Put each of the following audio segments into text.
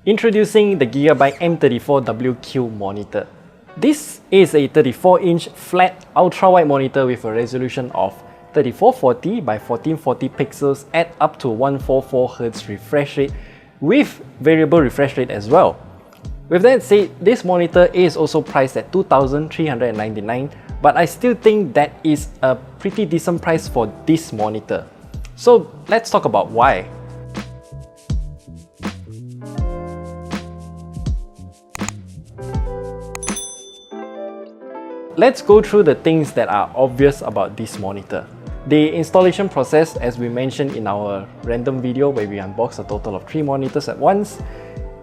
Introducing the Gigabyte M34WQ monitor. This is a 34-inch flat ultra-wide monitor with a resolution of 3440 by 1440 pixels at up to 144Hz refresh rate with variable refresh rate as well. With that said, this monitor is also priced at $2,399, but I still think that is a pretty decent price for this monitor. So let's talk about why. Let's go through the things that are obvious about this monitor. The installation process, as we mentioned in our random video where we unboxed a total of 3 monitors at once,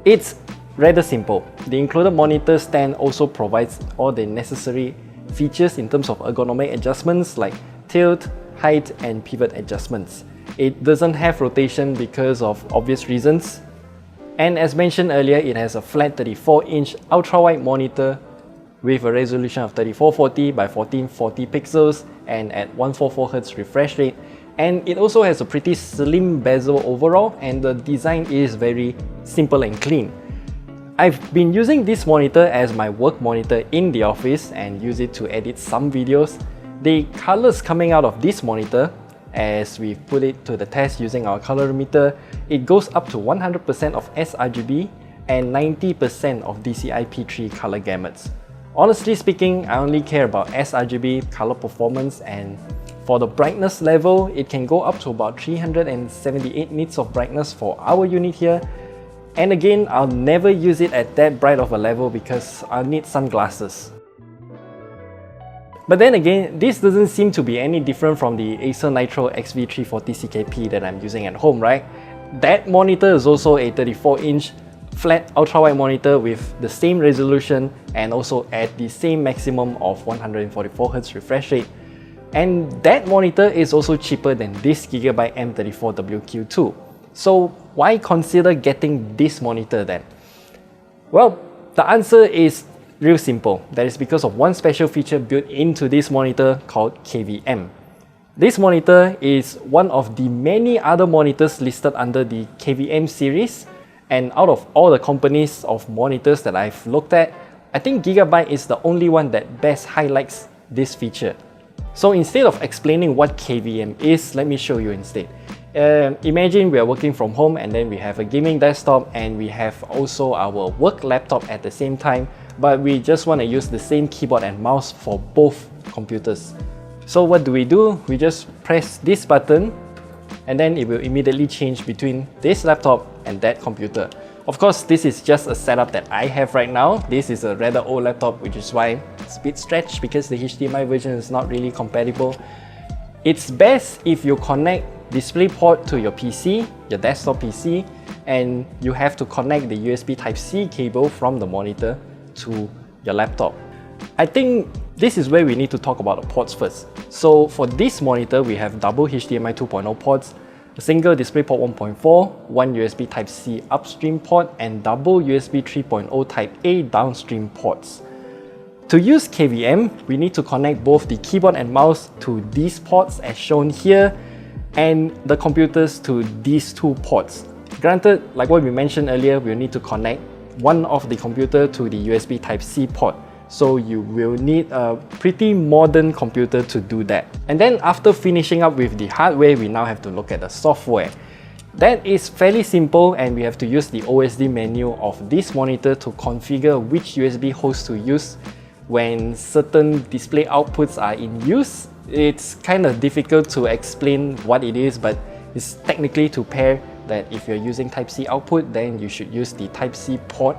it's rather simple. The included monitor stand also provides all the necessary features in terms of ergonomic adjustments like tilt, height, and pivot adjustments. It doesn't have rotation because of obvious reasons. And as mentioned earlier, it has a flat 34-inch ultra-wide monitor with a resolution of 3440 by 1440 pixels and at 144Hz refresh rate. And it also has a pretty slim bezel overall, and the design is very simple and clean. I've been using this monitor as my work monitor in the office and use it to edit some videos. The colors coming out of this monitor, as we put it to the test using our colorimeter, it goes up to 100% of sRGB and 90% of DCI-P3 color gamuts. Honestly speaking, I only care about sRGB color performance, and for the brightness level, it can go up to about 378 nits of brightness for our unit here. And again, I'll never use it at that bright of a level because I'll need sunglasses. But then again, this doesn't seem to be any different from the Acer Nitro XV340CKP that I'm using at home, right? That monitor is also a 34-inch flat ultra-wide monitor with the same resolution and also at the same maximum of 144Hz refresh rate. And that monitor is also cheaper than this Gigabyte M34WQ too. So why consider getting this monitor then? Well, the answer is real simple. That is because of one special feature built into this monitor called KVM. This monitor is one of the many other monitors listed under the KVM series. And out of all the companies of monitors that I've looked at, I think Gigabyte is the only one that best highlights this feature. So instead of explaining what KVM is, let me show you instead. Imagine we are working from home and then we have a gaming desktop and we have also our work laptop at the same time, but we just want to use the same keyboard and mouse for both computers. So what do? We just press this button and then it will immediately change between this laptop and that computer. Of course, this is just a setup that I have right now. This is a rather old laptop, which is why it's a bit stretched because the HDMI version is not really compatible. It's best if you connect DisplayPort to your PC, your desktop PC, and you have to connect the USB Type-C cable from the monitor to your laptop. I think this is where we need to talk about the ports first. So for this monitor, we have double HDMI 2.0 ports, a single DisplayPort 1.4, one USB Type-C upstream port, and double USB 3.0 Type-A downstream ports. To use KVM, we need to connect both the keyboard and mouse to these ports as shown here, and the computers to these 2 ports. Granted, like what we mentioned earlier, we'll need to connect one of the computer to the USB Type-C port. So you will need a pretty modern computer to do that. And then after finishing up with the hardware, we now have to look at the software. That is fairly simple, and we have to use the OSD menu of this monitor to configure which USB host to use when certain display outputs are in use. It's kind of difficult to explain what it is, but it's technically to pair that if you're using Type-C output, then you should use the Type-C port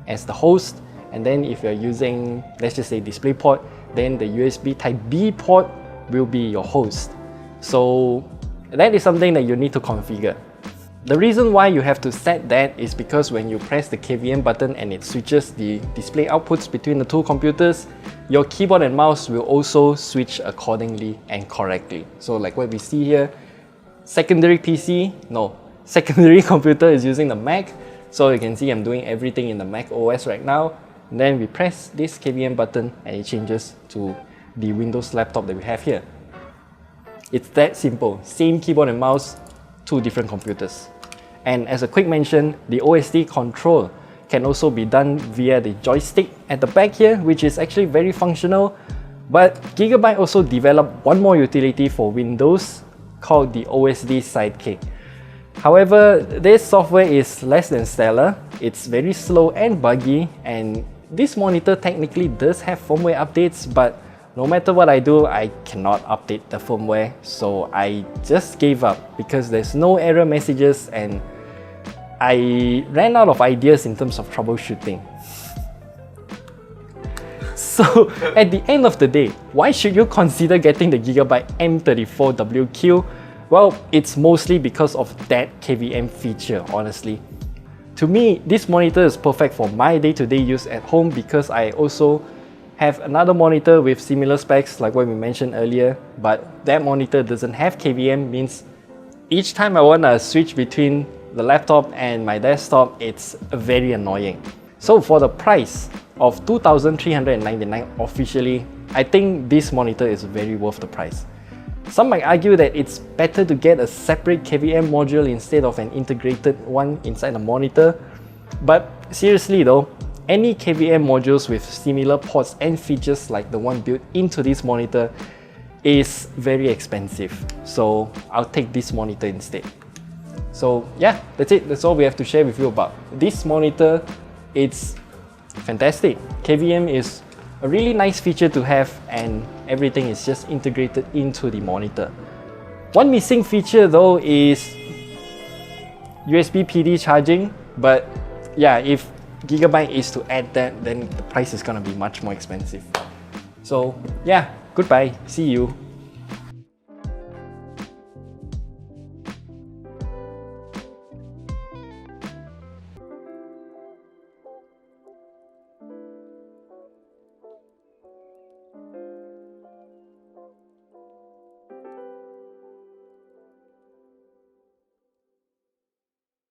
as the host. And then if you're using, let's just say, DisplayPort, then the USB Type-B port will be your host. So that is something that you need to configure. The reason why you have to set that is because when you press the KVM button and it switches the display outputs between the 2 computers, your keyboard and mouse will also switch accordingly and correctly. So like what we see here, secondary computer is using the Mac. So you can see I'm doing everything in the Mac OS right now. And then we press this KVM button and it changes to the Windows laptop that we have here. It's that simple. Same keyboard and mouse, 2 different computers. And as a quick mention, the OSD control can also be done via the joystick at the back here, which is actually very functional. But Gigabyte also developed one more utility for Windows called the OSD Sidekick. However, this software is less than stellar. It's very slow and buggy, and this monitor technically does have firmware updates, but no matter what I do, I cannot update the firmware, so I just gave up because there's no error messages and I ran out of ideas in terms of troubleshooting. So at the end of the day, why should you consider getting the Gigabyte M34WQ? Well, it's mostly because of that KVM feature, honestly. To me, this monitor is perfect for my day-to-day use at home because I also have another monitor with similar specs like what we mentioned earlier, but that monitor doesn't have KVM, means each time I want to switch between the laptop and my desktop, it's very annoying. So for the price of $2,399 officially, I think this monitor is very worth the price. Some might argue that it's better to get a separate KVM module instead of an integrated one inside the monitor. But seriously though, any KVM modules with similar ports and features like the one built into this monitor is very expensive. So I'll take this monitor instead. So yeah, that's it. That's all we have to share with you about this monitor. It's fantastic. KVM is a really nice feature to have, and everything is just integrated into the monitor. One missing feature though is USB PD charging, but yeah, if Gigabyte is to add that, then the price is gonna be much more expensive. So yeah, goodbye, see you.